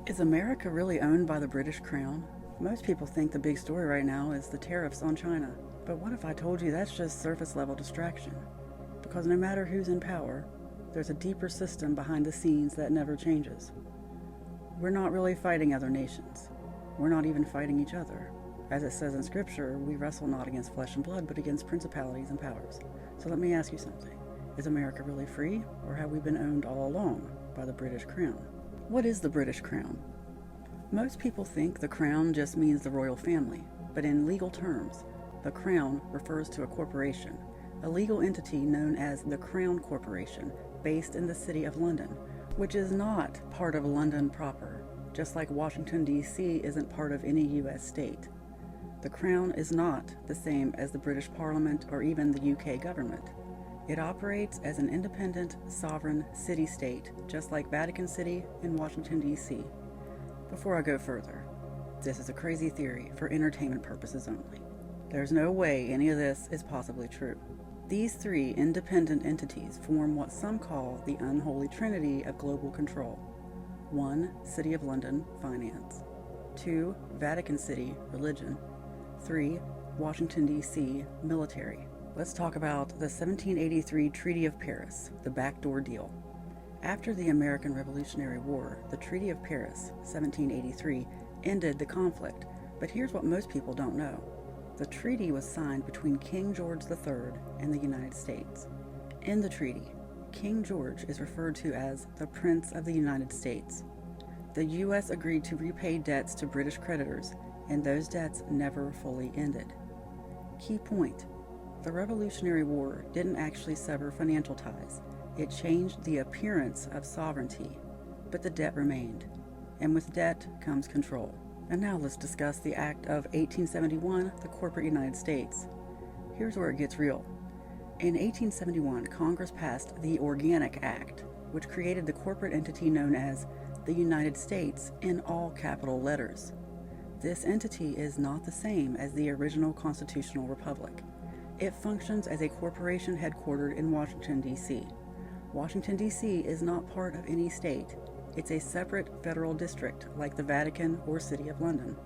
Is America really owned by the British Crown? Most people think the big story right now is the tariffs on China. But what if I told you that's just surface level distraction? Because no matter who's in power, there's a deeper system behind the scenes that never changes. We're not really fighting other nations. We're not even fighting each other. As it says in Scripture, we wrestle not against flesh and blood, but against principalities and powers. So let me ask you something. Is America really free, or have we been owned all along by the British Crown? What is the British Crown? Most people think the Crown just means the royal family, but in legal terms, the Crown refers to a corporation, a legal entity known as the Crown Corporation, based in the city of London, which is not part of London proper, just like Washington, D.C. isn't part of any U.S. state. The Crown is not the same as the British Parliament or even the UK government. It operates as an independent, sovereign city-state, just like Vatican City and Washington, D.C. Before I go further, this is a crazy theory for entertainment purposes only. There's no way any of this is possibly true. These three independent entities form what some call the unholy trinity of global control. 1. City of London, finance. 2. Vatican City, religion. 3. Washington, D.C., military. Let's talk about the 1783 Treaty of Paris, the backdoor deal. After the American Revolutionary War, the Treaty of Paris, 1783, ended the conflict, but here's what most people don't know. The treaty was signed between King George III and the United States. In the treaty, King George is referred to as the Prince of the United States. The U.S. agreed to repay debts to British creditors, and those debts never fully ended. Key point: the Revolutionary War didn't actually sever financial ties. It changed the appearance of sovereignty, but the debt remained. And with debt comes control. And now let's discuss the Act of 1871, the corporate United States. Here's where it gets real. In 1871, Congress passed the Organic Act, which created the corporate entity known as the United States in all capital letters. This entity is not the same as the original constitutional republic. It functions as a corporation headquartered in Washington, D.C. Washington, D.C. is not part of any state. It's a separate federal district like the Vatican or City of London.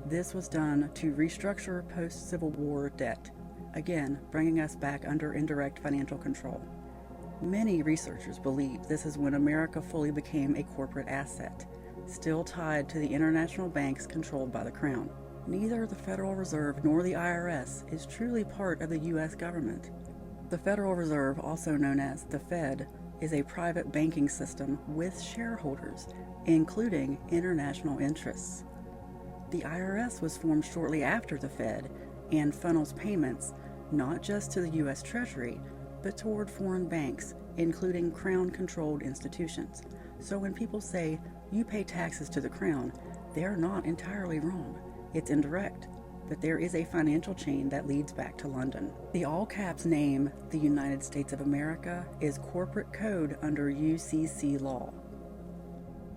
This was done to restructure post-Civil War debt, again bringing us back under indirect financial control. Many researchers believe this is when America fully became a corporate asset, still tied to the international banks controlled by the Crown. Neither the Federal Reserve nor the IRS is truly part of the U.S. government. The Federal Reserve, also known as the Fed, is a private banking system with shareholders, including international interests. The IRS was formed shortly after the Fed and funnels payments not just to the U.S. Treasury, but toward foreign banks, including Crown-controlled institutions. So when people say, you pay taxes to the Crown, they're not entirely wrong. It's indirect, but there is a financial chain that leads back to London. The all-caps name, the United States of America, is corporate code under UCC law.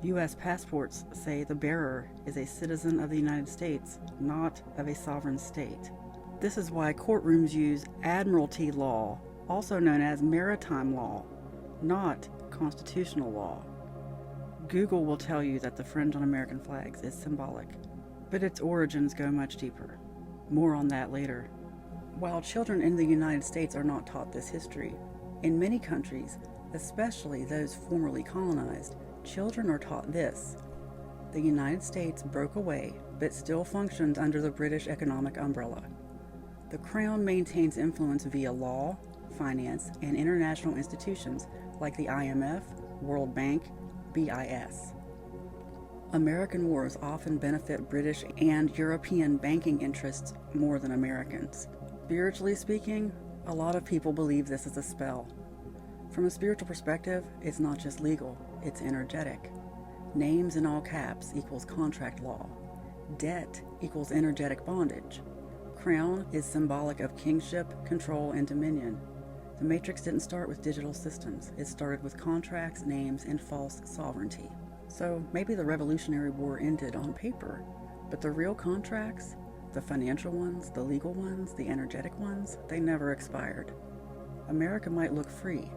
U.S. passports say the bearer is a citizen of the United States, not of a sovereign state. This is why courtrooms use admiralty law, also known as maritime law, not constitutional law. Google will tell you that the fringe on American flags is symbolic, but its origins go much deeper. More on that later. While children in the United States are not taught this history, in many countries, especially those formerly colonized, children are taught this. The United States broke away, but still functions under the British economic umbrella. The Crown maintains influence via law, finance, and international institutions like the IMF, World Bank, BIS. American wars often benefit British and European banking interests more than Americans. Spiritually speaking, a lot of people believe this is a spell. From a spiritual perspective, it's not just legal, it's energetic. Names in all caps equals contract law. Debt equals energetic bondage. Crown is symbolic of kingship, control, and dominion. The Matrix didn't start with digital systems. It started with contracts, names, and false sovereignty. So maybe the Revolutionary War ended on paper, but the real contracts, the financial ones, the legal ones, the energetic ones, they never expired. America might look free,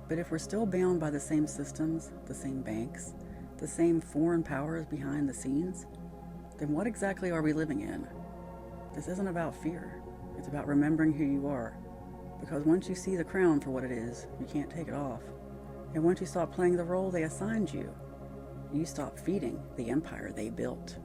but if we're still bound by the same systems, the same banks, the same foreign powers behind the scenes, then what exactly are we living in? This isn't about fear. It's about remembering who you are. Because once you see the crown for what it is, you can't take it off. And once you stop playing the role they assigned you, you stop feeding the empire they built.